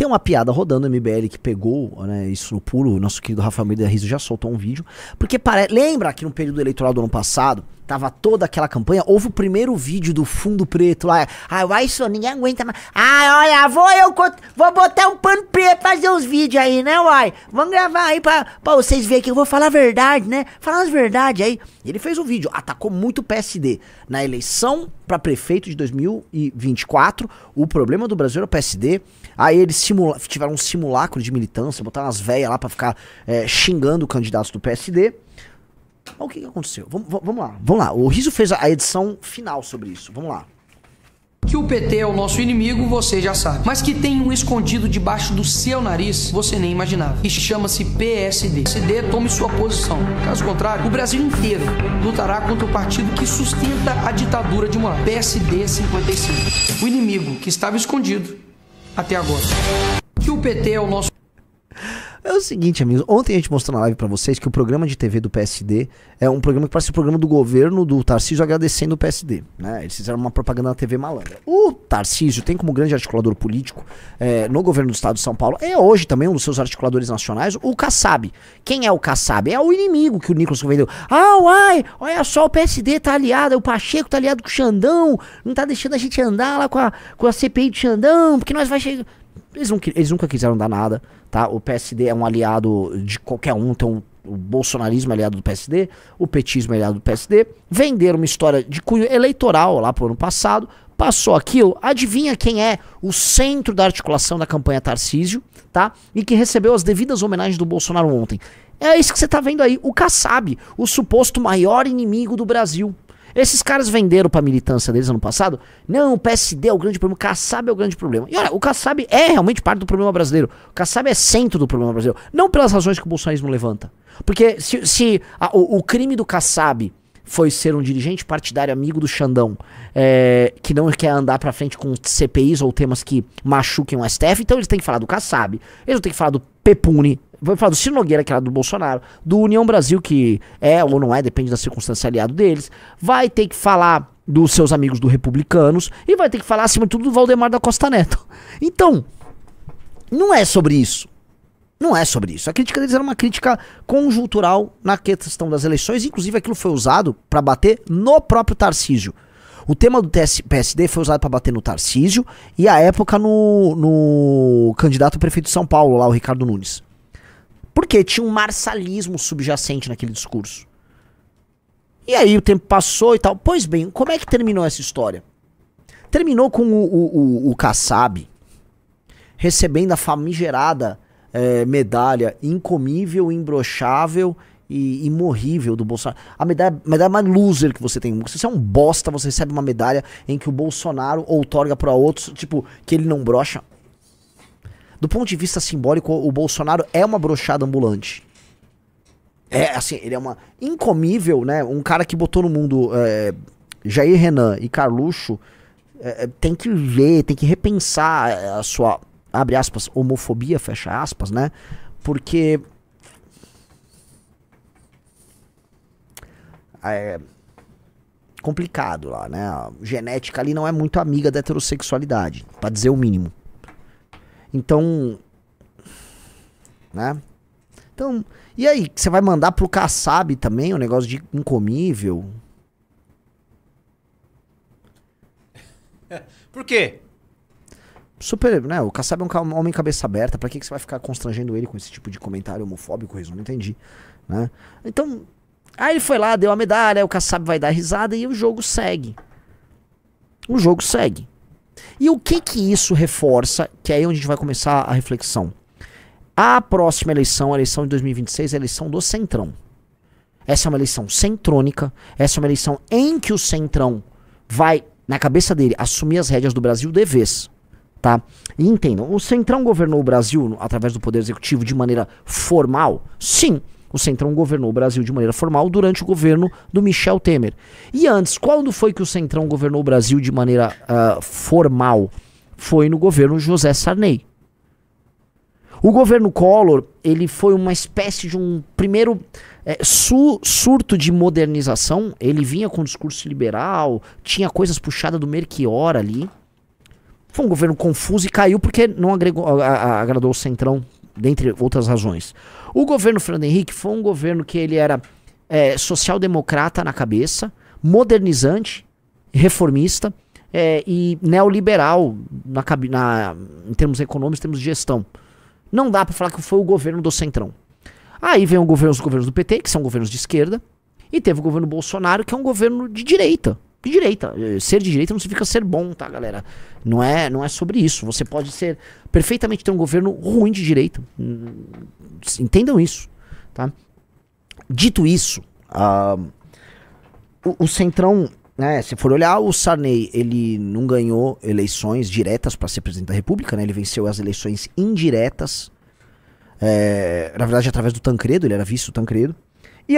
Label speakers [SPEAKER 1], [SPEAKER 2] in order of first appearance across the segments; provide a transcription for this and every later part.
[SPEAKER 1] Tem uma piada rodando no MBL que pegou, né, isso no puro, o nosso querido Rafael Almeida Rizzo já soltou um vídeo, porque lembra que no período eleitoral do ano passado, tava toda aquela campanha, houve o primeiro vídeo do fundo preto lá, vai isso, ninguém aguenta mais, olha, vou botar um pano preto pra fazer uns vídeos aí, né, uai, vamos gravar aí pra vocês verem que eu vou falar a verdade, né, falar as verdades aí. Ele fez um vídeo, atacou muito o PSD, na eleição pra prefeito de 2024, o problema do Brasil era o PSD, aí eles tiveram um simulacro de militância, botaram umas velhas lá pra ficar xingando candidatos do PSD. O que aconteceu? Vamos lá. O Rizzo fez a edição final sobre isso. Vamos lá.
[SPEAKER 2] Que o PT é o nosso inimigo, você já sabe. Mas que tem um escondido debaixo do seu nariz, você nem imaginava. E chama-se PSD. PSD tome sua posição. Caso contrário, o Brasil inteiro lutará contra o partido que sustenta a ditadura de Moraes. PSD 55. O inimigo que estava escondido até agora. Que o PT é o nosso...
[SPEAKER 1] É o seguinte, amigos, ontem a gente mostrou na live pra vocês que o programa de TV do PSD é um programa que parece o programa do governo do Tarcísio agradecendo o PSD, né? Eles fizeram uma propaganda na TV malandra. O Tarcísio tem como grande articulador político no governo do estado de São Paulo, é hoje também um dos seus articuladores nacionais, o Kassab. Quem é o Kassab? É o inimigo que o Nicolas vendeu. Uai, olha só, o PSD tá aliado, o Pacheco tá aliado com o Xandão, não tá deixando a gente andar lá com a CPI do Xandão, porque nós vai chegar... Eles nunca quiseram dar nada, tá? O PSD é um aliado de qualquer um, então o bolsonarismo é aliado do PSD, o petismo é aliado do PSD. Venderam uma história de cunho eleitoral lá pro ano passado, passou aquilo, adivinha quem é o centro da articulação da campanha Tarcísio, tá? E que recebeu as devidas homenagens do Bolsonaro ontem. É isso que você tá vendo aí, o Kassab, o suposto maior inimigo do Brasil. Esses caras venderam pra militância deles ano passado. Não, o PSD é o grande problema, o Kassab é o grande problema. E olha, o Kassab é realmente parte do problema brasileiro. O Kassab é centro do problema brasileiro. Não pelas razões que o bolsonarismo levanta. Porque se o crime do Kassab foi ser um dirigente partidário amigo do Xandão, que não quer andar pra frente com CPIs ou temas que machuquem o STF, então eles têm que falar do Kassab, eles têm que falar do Pepuni, vou falar do Ciro Nogueira, que era do Bolsonaro, do União Brasil, que é ou não é, depende da circunstância aliado deles, vai ter que falar dos seus amigos do Republicanos, e vai ter que falar, acima de tudo, do Valdemar da Costa Neto. Então, não é sobre isso. Não é sobre isso. A crítica deles era uma crítica conjuntural na questão das eleições, inclusive aquilo foi usado para bater no próprio Tarcísio. O tema do PSD foi usado para bater no Tarcísio e à época no candidato a prefeito de São Paulo, lá o Ricardo Nunes. Porque tinha um marçalismo subjacente naquele discurso. E aí o tempo passou e tal. Pois bem, como é que terminou essa história? Terminou com o Kassab recebendo a famigerada medalha incomível, imbrochável e imorrível do Bolsonaro. A medalha mais loser que você tem. Se você é um bosta, você recebe uma medalha em que o Bolsonaro outorga para outros, tipo, que ele não brocha. Do ponto de vista simbólico, o Bolsonaro é uma brochada ambulante. É, assim, ele é uma incomível, né? Um cara que botou no mundo Jair Renan e Carluxo tem que ver, tem que repensar a sua, abre aspas, homofobia, fecha aspas, né? Porque é complicado lá, né? A genética ali não é muito amiga da heterossexualidade, pra dizer o mínimo. Então, né? Então, e aí, você vai mandar pro Kassab também o negócio de incomível?
[SPEAKER 3] Por quê?
[SPEAKER 1] Super, né? O Kassab é um homem cabeça aberta. Pra que você vai ficar constrangendo ele com esse tipo de comentário homofóbico? Eu não entendi, né? Então, aí ele foi lá, deu a medalha, o Kassab vai dar risada e o jogo segue. O jogo segue. E o que isso reforça? Que é aí onde a gente vai começar a reflexão. A próxima eleição, a eleição de 2026, é a eleição do Centrão. Essa é uma eleição centrônica. Essa é uma eleição em que o Centrão vai, na cabeça dele, assumir as rédeas do Brasil de vez. Tá? E entendam, o Centrão governou o Brasil através do Poder Executivo de maneira formal? Sim, o Centrão governou o Brasil de maneira formal durante o governo do Michel Temer. E antes, quando foi que o Centrão governou o Brasil de maneira formal? Foi no governo José Sarney. O governo Collor, ele foi uma espécie de um primeiro surto de modernização. Ele vinha com um discurso liberal, tinha coisas puxadas do Melchior ali. Foi um governo confuso e caiu porque não agradou o Centrão, dentre outras razões. O governo Fernando Henrique foi um governo que ele era social-democrata na cabeça, modernizante, reformista e neoliberal em termos econômicos, em termos de gestão. Não dá pra falar que foi o governo do Centrão. Aí vem os governos do PT, que são governos de esquerda, e teve o governo Bolsonaro, que é um governo de direita. De direita. Ser de direita não significa ser bom, tá, galera? Não é sobre isso. Você pode perfeitamente ter um governo ruim de direita. Entendam isso, tá? Dito isso, o Centrão, né, se for olhar, o Sarney, ele não ganhou eleições diretas para ser presidente da República, né? Ele venceu as eleições indiretas, na verdade através do Tancredo, ele era vice do Tancredo. E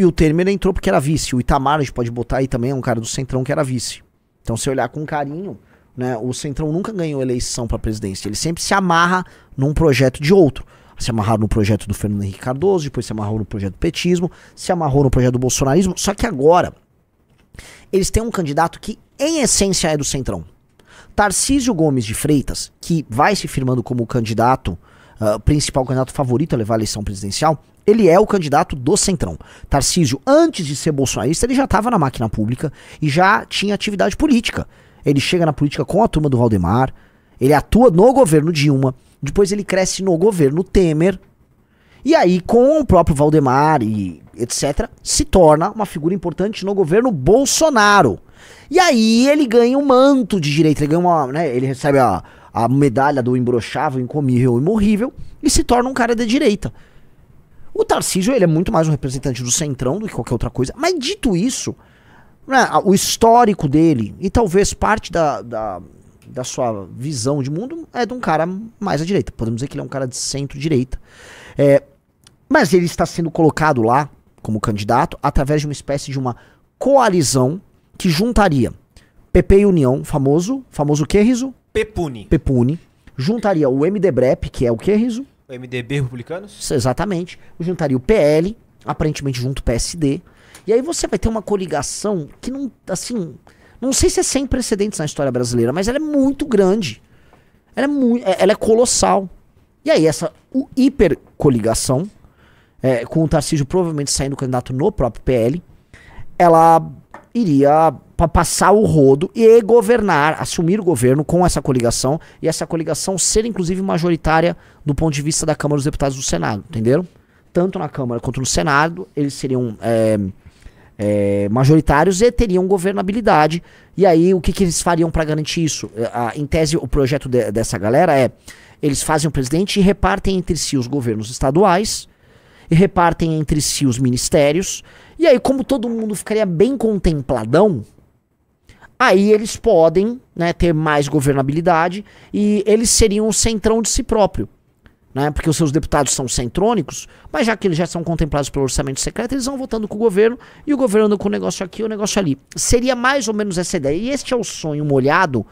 [SPEAKER 1] o Temer entrou porque era vice. O Itamar, a gente pode botar aí também, é um cara do Centrão que era vice. Então, se olhar com carinho, né, o Centrão nunca ganhou eleição pra presidência. Ele sempre se amarra num projeto de outro. Se amarraram no projeto do Fernando Henrique Cardoso, depois se amarrou no projeto do petismo, se amarrou no projeto do bolsonarismo. Só que agora, eles têm um candidato que, em essência, é do Centrão. Tarcísio Gomes de Freitas, que vai se firmando como o candidato, principal candidato favorito a levar a eleição presidencial, ele é o candidato do Centrão. Tarcísio, antes de ser bolsonarista, ele já estava na máquina pública e já tinha atividade política. Ele chega na política com a turma do Valdemar, ele atua no governo Dilma, depois ele cresce no governo Temer, e aí com o próprio Valdemar e etc, se torna uma figura importante no governo Bolsonaro. E aí ele ganha um manto de direita, ele ganha ele recebe a medalha do imbrochável, incomível, imorrível, e se torna um cara de direita. O Tarcísio, ele é muito mais um representante do Centrão do que qualquer outra coisa. Mas dito isso, né, o histórico dele, e talvez parte da sua visão de mundo, é de um cara mais à direita. Podemos dizer que ele é um cara de centro-direita. Mas ele está sendo colocado lá como candidato através de uma espécie de uma coalizão que juntaria PP e União, famoso o que, Riso? Pepuni. Juntaria o MDBREP, que é o que, Riso?
[SPEAKER 3] O MDB Republicanos?
[SPEAKER 1] Exatamente. Juntaria o PL, aparentemente junto o PSD. E aí você vai ter uma coligação que não, assim, não sei se é sem precedentes na história brasileira, mas ela é muito grande. Ela é colossal. E aí essa hipercoligação, com o Tarcísio provavelmente saindo candidato no próprio PL, ela iria passar o rodo e governar, assumir o governo com essa coligação, e essa coligação ser inclusive majoritária do ponto de vista da Câmara dos Deputados do Senado, entenderam? Tanto na Câmara quanto no Senado, eles seriam majoritários e teriam governabilidade. E aí o que eles fariam para garantir isso? Em tese, o projeto dessa galera eles fazem o presidente e repartem entre si os governos estaduais, e repartem entre si os ministérios, e aí como todo mundo ficaria bem contempladão, aí eles podem, né, ter mais governabilidade e eles seriam o centrão de si próprio, né, porque os seus deputados são centrônicos, mas já que eles já são contemplados pelo orçamento secreto, eles vão votando com o governo e o governo anda com o negócio aqui e o negócio ali. Seria mais ou menos essa ideia, e este é o sonho molhado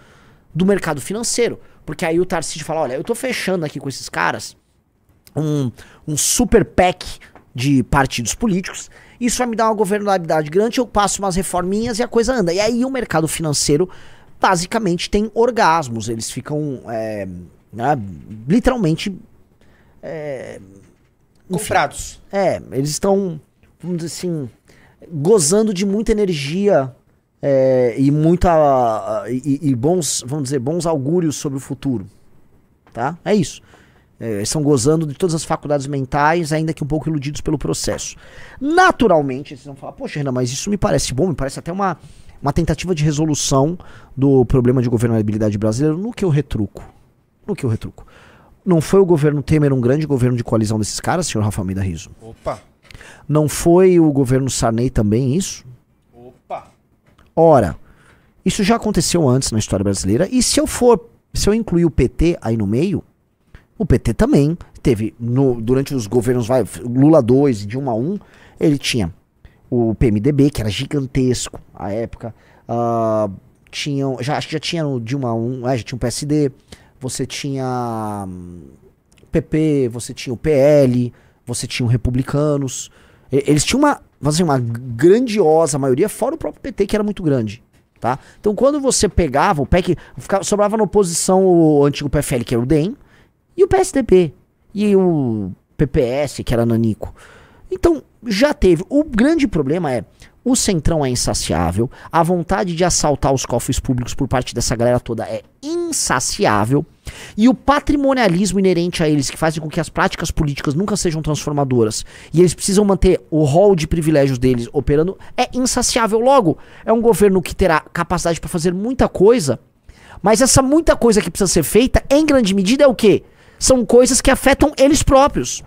[SPEAKER 1] do mercado financeiro, porque aí o Tarcísio fala, olha, eu tô fechando aqui com esses caras um super PAC de partidos políticos, isso vai me dar uma governabilidade grande, eu passo umas reforminhas e a coisa anda. E aí o mercado financeiro basicamente tem orgasmos, eles ficam literalmente
[SPEAKER 3] comprados.
[SPEAKER 1] Eles estão, vamos dizer assim, gozando de muita energia e bons, vamos dizer, bons augúrios sobre o futuro, tá? É isso. Estão gozando de todas as faculdades mentais, ainda que um pouco iludidos pelo processo. Naturalmente, vocês vão falar, poxa, Renan, mas isso me parece bom, me parece até uma tentativa de resolução do problema de governabilidade brasileiro. No que eu retruco? Não foi o governo Temer um grande governo de coalizão desses caras, senhor Rafa Almeida Riso?
[SPEAKER 3] Opa!
[SPEAKER 1] Não foi o governo Sarney também isso?
[SPEAKER 3] Opa!
[SPEAKER 1] Ora, isso já aconteceu antes na história brasileira, e se eu incluir o PT aí no meio, o PT também teve, durante os governos Lula 2 e Dilma 1, ele tinha o PMDB, que era gigantesco à época, acho que já tinha no Dilma 1, já tinha o PSD, você tinha PP, você tinha o PL, você tinha o Republicanos, eles tinham uma grandiosa maioria, fora o próprio PT, que era muito grande, tá? Então quando você pegava o PEC, sobrava na oposição o antigo PFL, que era o DEM, e o PSDB, e o PPS, que era Nanico. Então já teve. O grande problema é, o Centrão é insaciável, a vontade de assaltar os cofres públicos por parte dessa galera toda é insaciável, e o patrimonialismo inerente a eles, que fazem com que as práticas políticas nunca sejam transformadoras, e eles precisam manter o rol de privilégios deles operando, é insaciável. Logo, é um governo que terá capacidade para fazer muita coisa, mas essa muita coisa que precisa ser feita, em grande medida, é o quê? São coisas que afetam eles próprios.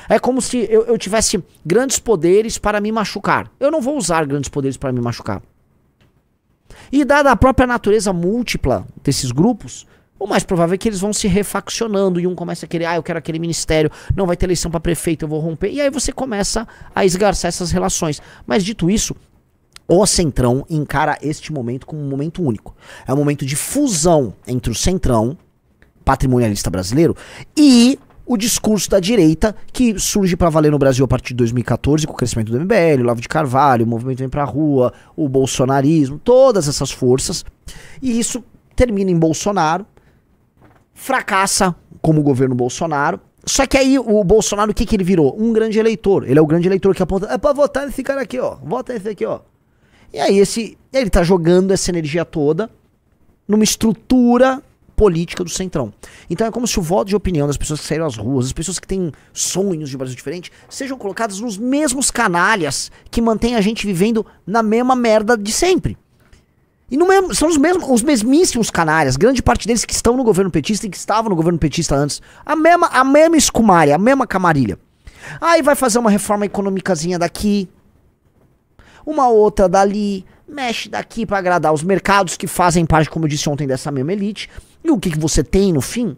[SPEAKER 1] É como se eu tivesse grandes poderes para me machucar. Eu não vou usar grandes poderes para me machucar. E dada a própria natureza múltipla desses grupos, o mais provável é que eles vão se refaccionando e um começa a querer, eu quero aquele ministério, não vai ter eleição para prefeito, eu vou romper. E aí você começa a esgarçar essas relações. Mas dito isso, o Centrão encara este momento como um momento único. É um momento de fusão entre o Centrão, patrimonialista brasileiro, e o discurso da direita que surge para valer no Brasil a partir de 2014 com o crescimento do MBL, o Olavo de Carvalho, o movimento Vem Pra Rua, o bolsonarismo, todas essas forças. E isso termina em Bolsonaro, fracassa como governo Bolsonaro. Só que aí o Bolsonaro, o que ele virou? Um grande eleitor. Ele é o grande eleitor que aponta, é pra votar nesse cara aqui, ó. Vota nesse aqui, ó. E aí ele tá jogando essa energia toda numa estrutura política do Centrão. Então é como se o voto de opinião das pessoas que saíram às ruas, as pessoas que têm sonhos de Brasil diferente, sejam colocadas nos mesmos canalhas que mantêm a gente vivendo na mesma merda de sempre. E no mesmo, são os mesmíssimos canalhas, grande parte deles que estão no governo petista e que estavam no governo petista antes. A mesma escumária, a mesma camarilha. Aí vai fazer uma reforma econômicazinha daqui, uma outra dali, mexe daqui pra agradar os mercados que fazem parte, como eu disse ontem, dessa mesma elite. E o que você tem no fim?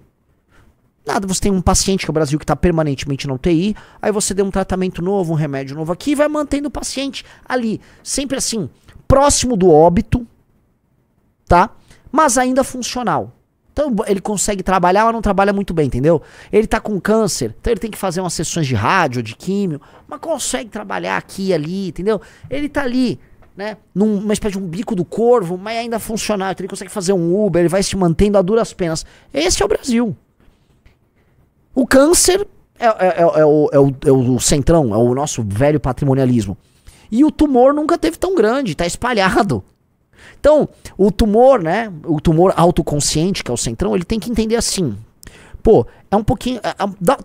[SPEAKER 1] Nada, você tem um paciente que é o Brasil que está permanentemente na UTI, aí você deu um tratamento novo, um remédio novo aqui e vai mantendo o paciente ali, sempre assim, próximo do óbito, tá? Mas ainda funcional. Então ele consegue trabalhar, mas não trabalha muito bem, entendeu? Ele tá com câncer, então ele tem que fazer umas sessões de rádio, de químio, mas consegue trabalhar aqui e ali, entendeu? Ele tá ali, né, numa espécie de um bico do corvo, mas ainda funcionar, então ele consegue fazer um Uber, ele vai se mantendo a duras penas. Esse é o Brasil. O câncer é o Centrão, é o nosso velho patrimonialismo. E o tumor nunca teve tão grande, tá espalhado. Então, o tumor, né, o tumor autoconsciente, que é o Centrão, ele tem que entender assim, pô, é um pouquinho,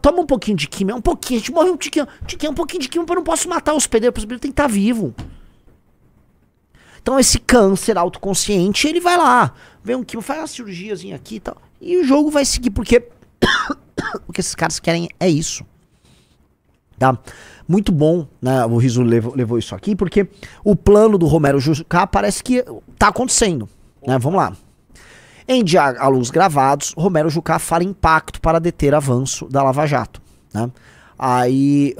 [SPEAKER 1] toma um pouquinho de químio, é um pouquinho, a gente morre um pouquinho, um pouquinho de químio, eu não posso matar o hospedeiro, o hospedeiro tem que estar vivo. Então esse câncer autoconsciente, ele vai lá, vê um químio, faz uma cirurgiazinha aqui e tal, e o jogo vai seguir, porque o que esses caras querem é isso. Tá? Muito bom, né? O Riso levou isso aqui, porque o plano do Romero Jucá parece que tá acontecendo, né? Vamos lá. Em diálogos gravados, Romero Jucá fala em pacto para deter avanço da Lava Jato, né? Aí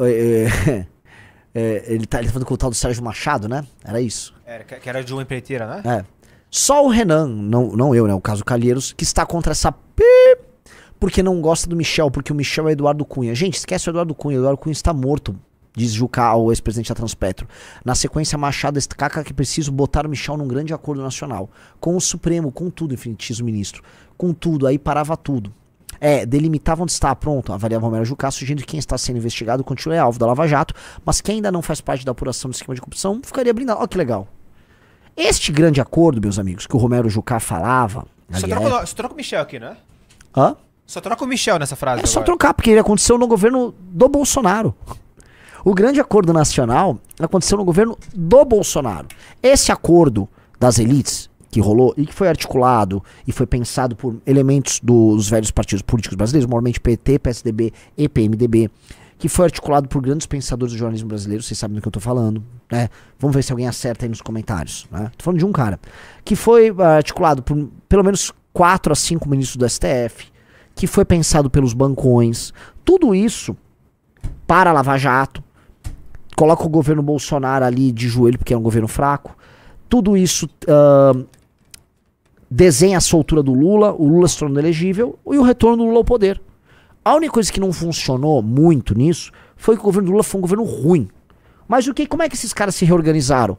[SPEAKER 1] ele tá falando com o tal do Sérgio Machado, né? Era isso.
[SPEAKER 3] Que era de uma empreiteira, né?
[SPEAKER 1] É. Só o Renan, não eu, né? O caso Calheiros, que está contra essa porque não gosta do Michel, porque o Michel é Eduardo Cunha. Gente, esquece o Eduardo Cunha está morto, diz Jucá ao ex-presidente da Transpetro. Na sequência, Machado destaca que é preciso botar o Michel num grande acordo nacional. Com o Supremo, com tudo, enfim, diz o ministro. Com tudo, aí parava tudo. Delimitavam onde está, pronto, avaliava Romero Jucá, sugerindo que quem está sendo investigado continue alvo da Lava Jato, mas quem ainda não faz parte da apuração do esquema de corrupção ficaria blindado. Olha que legal. Este grande acordo, meus amigos, que o Romero Jucá falava...
[SPEAKER 3] Só troca o Michel aqui, né?
[SPEAKER 1] Hã?
[SPEAKER 3] Só troca o Michel nessa frase.
[SPEAKER 1] É só trocar, porque ele aconteceu no governo do Bolsonaro. O grande acordo nacional aconteceu no governo do Bolsonaro. Esse acordo das elites que rolou e que foi articulado e foi pensado por elementos dos velhos partidos políticos brasileiros, normalmente PT, PSDB e PMDB, que foi articulado por grandes pensadores do jornalismo brasileiro, vocês sabem do que eu tô falando, né? Vamos ver se alguém acerta aí nos comentários, né? Tô falando de um cara que foi articulado por pelo menos 4 a 5 ministros do STF, que foi pensado pelos bancões, tudo isso para a Lava Jato, coloca o governo Bolsonaro ali de joelho porque é um governo fraco, tudo isso desenha a soltura do Lula, o Lula se tornando elegível e o retorno do Lula ao poder. A única coisa que não funcionou muito nisso foi que o governo do Lula foi um governo ruim. Mas como é que esses caras se reorganizaram?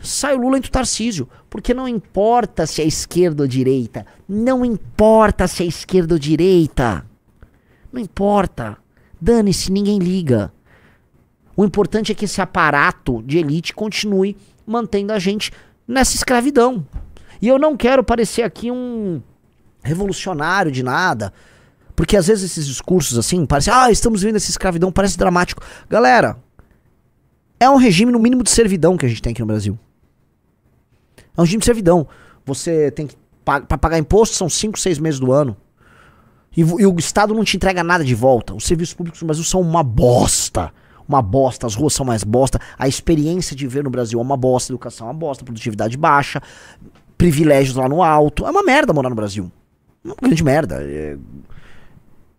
[SPEAKER 1] sai o Lula, entra o Tarcísio. Porque não importa se é esquerda ou direita. Não importa se é esquerda ou direita. Não importa. Dane-se, ninguém liga. O importante é que esse aparato de elite continue mantendo a gente nessa escravidão. E eu não quero parecer aqui um revolucionário de nada. Porque às vezes esses discursos assim, parece, estamos vivendo essa escravidão, parece dramático. Galera, é um regime no mínimo de servidão que a gente tem aqui no Brasil. É um regime de servidão. Você tem que, pra pagar imposto, são 5, 6 meses do ano. E o Estado não te entrega nada de volta. Os serviços públicos no Brasil são uma bosta. Uma bosta, as ruas são mais bosta. A experiência de ver no Brasil é uma bosta. A educação é uma bosta, produtividade baixa. Privilégios lá no alto. É uma merda morar no Brasil. Uma grande merda.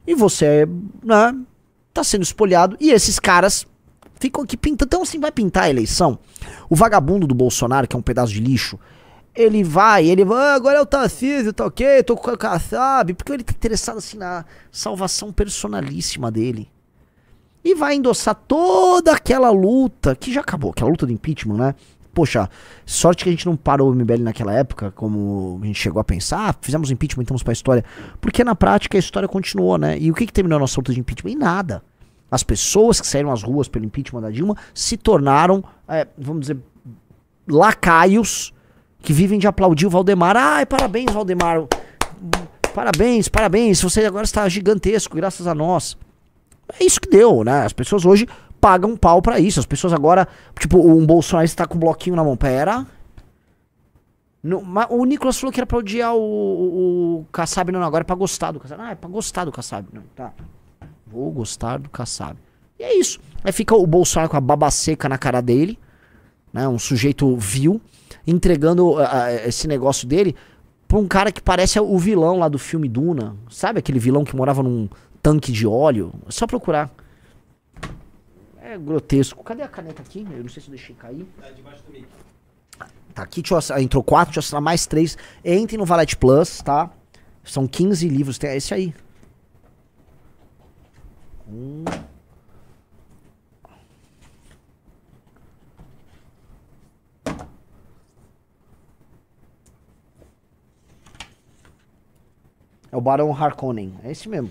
[SPEAKER 1] E você, né, tá sendo espoliado. E esses caras ficam aqui pintando. Então assim, vai pintar a eleição. O vagabundo do Bolsonaro, que é um pedaço de lixo, ele vai, agora é o Tarcísio, tá ok, tô com o Kassab, porque ele tá interessado assim na salvação personalíssima dele. E vai endossar toda aquela luta, que já acabou, aquela luta do impeachment, né? Poxa, sorte que a gente não parou o MBL naquela época, como a gente chegou a pensar, fizemos o impeachment, estamos pra história. Porque na prática a história continuou, né? E o que terminou a nossa luta de impeachment? Em nada. As pessoas que saíram às ruas pelo impeachment da Dilma se tornaram, vamos dizer, lacaios que vivem de aplaudir o Valdemar. Ai, parabéns, Valdemar. Parabéns, você agora está gigantesco, graças a nós. É isso que deu, né? As pessoas hoje pagam um pau pra isso. As pessoas agora, tipo, um bolsonarista tá com um bloquinho na mão. Pera. O Nicolas falou que era pra odiar o Kassab. Não, agora é pra gostar do Kassab. É pra gostar do Kassab. Não, tá. Vou gostar do Kassab. E é isso. Aí fica o Bolsonaro com a baba seca na cara dele, né? Um sujeito vil, entregando esse negócio dele pra um cara que parece o vilão lá do filme Duna. Sabe aquele vilão que morava num tanque de óleo? É só procurar. É grotesco. Cadê a caneta aqui? Eu não sei se eu deixei cair. Tá debaixo do mic. Tá aqui, entrou 4, deixa eu assinar mais 3. Entre no Valete Plus, tá? São 15 livros. Tem esse aí. É o Barão Harkonnen. É esse mesmo.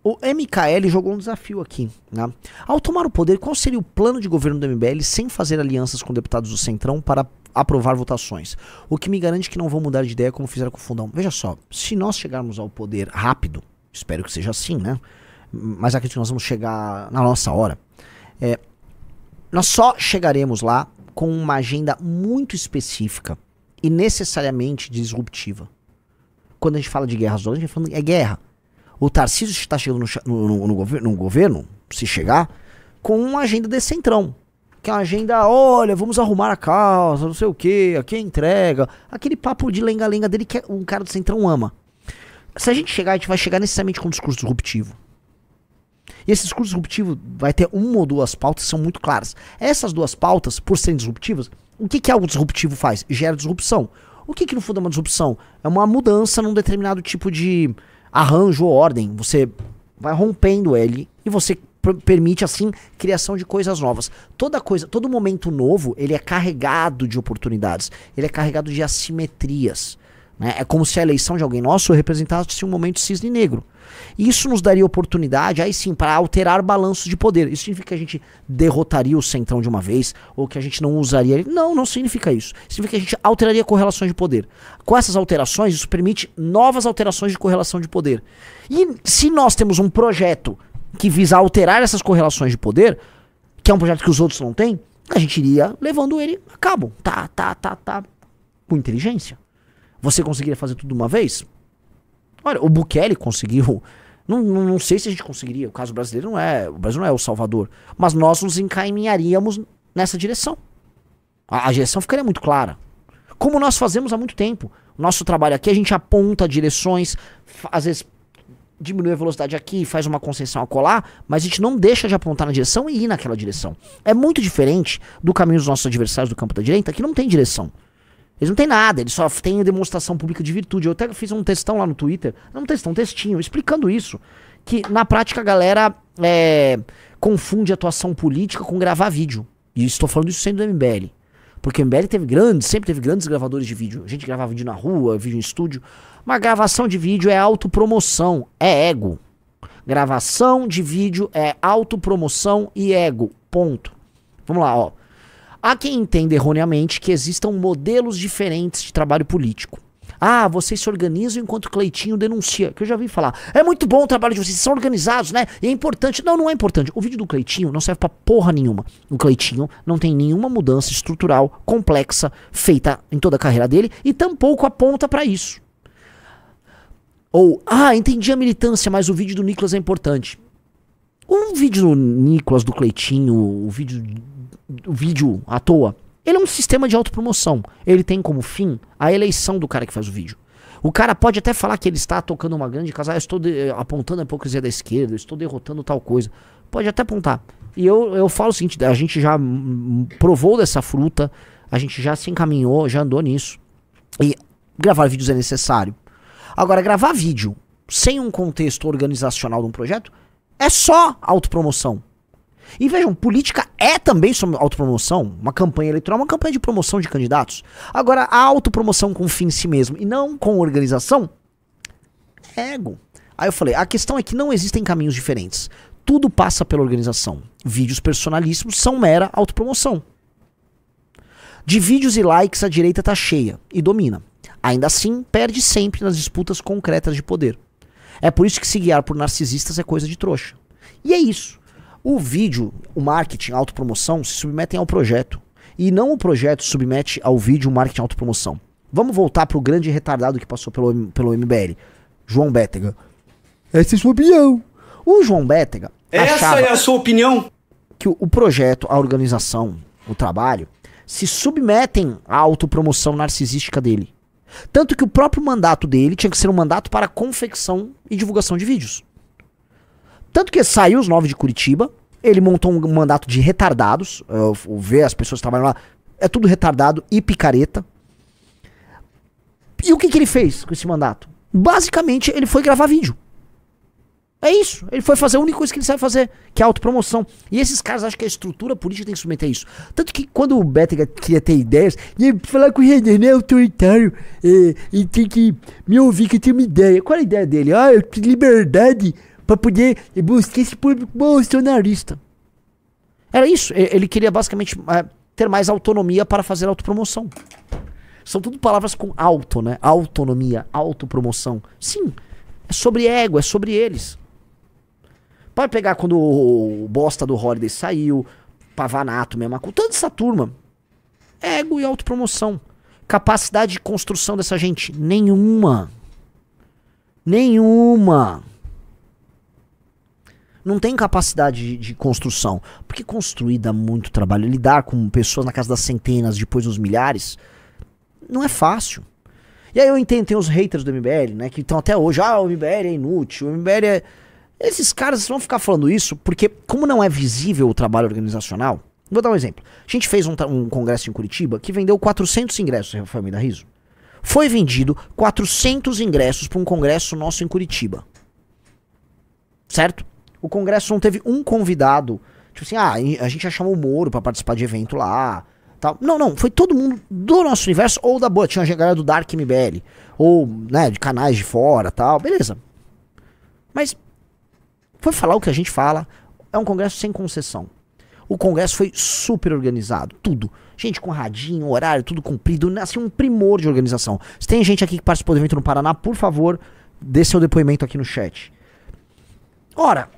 [SPEAKER 1] O MKL jogou um desafio aqui, né? Ao tomar o poder, qual seria o plano de governo do MBL sem fazer alianças com deputados do Centrão para aprovar votações? O que me garante que não vão mudar de ideia como fizeram com o Fundão. Veja só, se nós chegarmos ao poder rápido, espero que seja assim, né? Mas acredito que nós vamos chegar na nossa hora. Nós só chegaremos lá com uma agenda muito específica e necessariamente disruptiva. Quando a gente fala de guerra, a gente fala é guerra. O Tarcísio está chegando no governo, se chegar, com uma agenda desse Centrão. Que é uma agenda, olha, vamos arrumar a causa, não sei o quê, aqui é entrega. Aquele papo de lenga-lenga dele que um cara do Centrão ama. Se a gente chegar, a gente vai chegar necessariamente com um discurso disruptivo. E esse discurso disruptivo vai ter uma ou duas pautas que são muito claras. Essas duas pautas, por serem disruptivas, o que algo disruptivo faz? Gera disrupção. O que no fundo é uma disrupção? É uma mudança num determinado tipo de arranjo ou ordem. Você vai rompendo ele e você permite assim criação de coisas novas. Todo momento novo, ele é carregado de oportunidades. Ele é carregado de assimetrias, né? É como se a eleição de alguém nosso representasse um momento cisne negro. E isso nos daria oportunidade, aí sim, para alterar balanços de poder. Isso significa que a gente derrotaria o Centrão de uma vez, ou que a gente não usaria ele? Não, não significa isso. Significa que a gente alteraria correlações de poder. Com essas alterações, isso permite novas alterações de correlação de poder. E se nós temos um projeto que visa alterar essas correlações de poder, que é um projeto que os outros não têm, a gente iria levando ele a cabo. Com inteligência. Você conseguiria fazer tudo de uma vez? Olha, o Bukele conseguiu. Não sei se a gente conseguiria. O caso brasileiro não é. O Brasil não é o Salvador. Mas nós nos encaminharíamos nessa direção. A direção ficaria muito clara. Como nós fazemos há muito tempo. Nosso trabalho aqui, a gente aponta direções, às vezes diminui a velocidade aqui, faz uma concessão a colar, mas a gente não deixa de apontar na direção e ir naquela direção. É muito diferente do caminho dos nossos adversários do campo da direita, que não tem direção. Eles não têm nada, eles só têm demonstração pública de virtude. Eu até fiz um textão lá no Twitter, não um textão, um textinho, explicando isso. Que na prática a galera confunde atuação política com gravar vídeo. E estou falando isso sendo do MBL. Porque o MBL sempre teve grandes gravadores de vídeo. A gente gravava vídeo na rua, vídeo em estúdio. Mas gravação de vídeo é autopromoção, é ego. Gravação de vídeo é autopromoção e ego. Ponto. Vamos lá, ó. Há quem entenda erroneamente que existam modelos diferentes de trabalho político. Ah, vocês se organizam enquanto o Cleitinho denuncia. Que eu já vi falar. É muito bom o trabalho de vocês, são organizados, né? E é importante. Não, não é importante. O vídeo do Cleitinho não serve pra porra nenhuma. O Cleitinho não tem nenhuma mudança estrutural complexa feita em toda a carreira dele e tampouco aponta pra isso. Ou, entendi a militância, mas o vídeo do Nicolas é importante. O vídeo do Nicolas, do Cleitinho, o vídeo à toa, ele é um sistema de autopromoção. Ele tem como fim a eleição do cara que faz o vídeo. O cara pode até falar que ele está tocando uma grande casa, estou apontando a hipocrisia da esquerda, estou derrotando tal coisa. Pode até apontar. E eu falo o seguinte, a gente já provou dessa fruta, a gente já se encaminhou, já andou nisso. E gravar vídeos é necessário. Agora, gravar vídeo sem um contexto organizacional de um projeto é só autopromoção. E vejam, política é também sobre autopromoção. Uma campanha eleitoral, uma campanha de promoção de candidatos. Agora, a autopromoção com fim em si mesmo e não com organização, é ego. Aí eu falei, a questão é que não existem caminhos diferentes. Tudo passa pela organização. Vídeos personalíssimos são mera autopromoção. De vídeos e likes, a direita tá cheia e domina. Ainda assim, perde sempre nas disputas concretas de poder. É por isso que se guiar por narcisistas é coisa de trouxa. E é isso. O vídeo, o marketing, a autopromoção se submetem ao projeto. E não o projeto submete ao vídeo o marketing e a autopromoção. Vamos voltar pro grande retardado que passou pelo MBL. João Bétega. Essa é a sua opinião. O João Bétega
[SPEAKER 4] Essa é a sua opinião?
[SPEAKER 1] Que o projeto, a organização, o trabalho, se submetem à autopromoção narcisística dele. Tanto que o próprio mandato dele tinha que ser um mandato para confecção e divulgação de vídeos. Tanto que saiu os 9 de Curitiba, ele montou um mandato de retardados, ver as pessoas que trabalham lá, é tudo retardado e picareta. E o que ele fez com esse mandato? Basicamente, ele foi gravar vídeo. É isso, ele foi fazer a única coisa que ele sabe fazer, que é a autopromoção. E esses caras acham que a estrutura política tem que submeter isso. Tanto que quando o Bétega queria ter ideias, ia falar com o Renan, é autoritário, e tem que me ouvir que eu tenho uma ideia. Qual é a ideia dele? Eu tenho liberdade pra poder buscar esse público bolsonarista. Era isso, ele queria basicamente ter mais autonomia para fazer autopromoção. São tudo palavras com auto, né? Autonomia, autopromoção. Sim, é sobre ego, é sobre eles. Pode pegar quando o bosta do Holiday saiu, Pavanato mesmo, toda essa turma. Ego e autopromoção. Capacidade de construção dessa gente? Nenhuma. Nenhuma. Não tem capacidade de construção. Porque construir dá muito trabalho. Lidar com pessoas na casa das centenas, depois dos milhares, não é fácil. E aí eu entendo, tem os haters do MBL, né, que estão até hoje, o MBL é inútil, o MBL é... Esses caras vão ficar falando isso porque, como não é visível o trabalho organizacional... Vou dar um exemplo. A gente fez um congresso em Curitiba que vendeu 400 ingressos, Rafael Almeida Rizzo. Foi vendido 400 ingressos para um congresso nosso em Curitiba. Certo? O congresso não teve um convidado. Tipo assim, a gente já chamou o Moro para participar de evento lá... Tal. Não, foi todo mundo do nosso universo ou da boa, tinha a galera do Dark MBL, ou, né, de canais de fora, tal, beleza. Mas foi falar o que a gente fala, é um congresso sem concessão. O congresso foi super organizado, tudo. Gente com radinho, horário, tudo cumprido, assim, um primor de organização. Se tem gente aqui que participou do evento no Paraná, por favor, dê seu depoimento aqui no chat. Ora,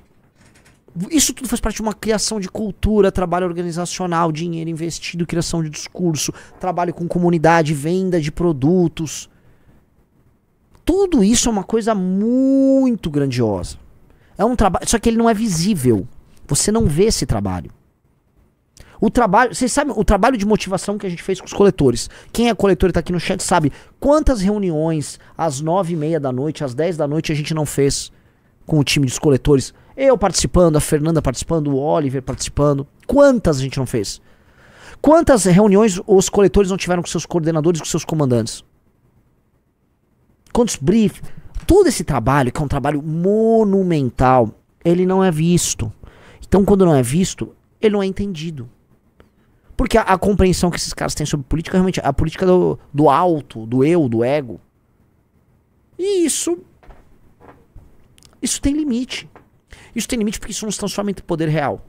[SPEAKER 1] isso tudo faz parte de uma criação de cultura, trabalho organizacional, dinheiro investido, criação de discurso, trabalho com comunidade, venda de produtos. Tudo isso é uma coisa muito grandiosa. É um trabalho, só que ele não é visível. Você não vê esse trabalho. O trabalho, vocês sabem, o trabalho de motivação que a gente fez com os coletores. Quem é coletor e tá aqui no chat sabe quantas reuniões às 9h30 da noite, às 10 da noite a gente não fez com o time dos coletores. Eu participando, a Fernanda participando, o Oliver participando. Quantas a gente não fez? Quantas reuniões os coletores não tiveram com seus coordenadores, com seus comandantes? Quantos briefs? Todo esse trabalho, que é um trabalho monumental, ele não é visto. Então, quando não é visto, ele não é entendido. Porque a compreensão que esses caras têm sobre política, realmente, é a política do alto, do eu, do ego. E isso tem limite. Isso tem limite porque isso não se transforma em poder real.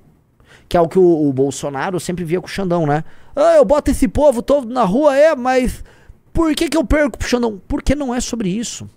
[SPEAKER 1] Que é o que o Bolsonaro sempre via com o Xandão, né? Ah, eu boto esse povo todo na rua, mas por que eu perco pro Xandão? Porque não é sobre isso.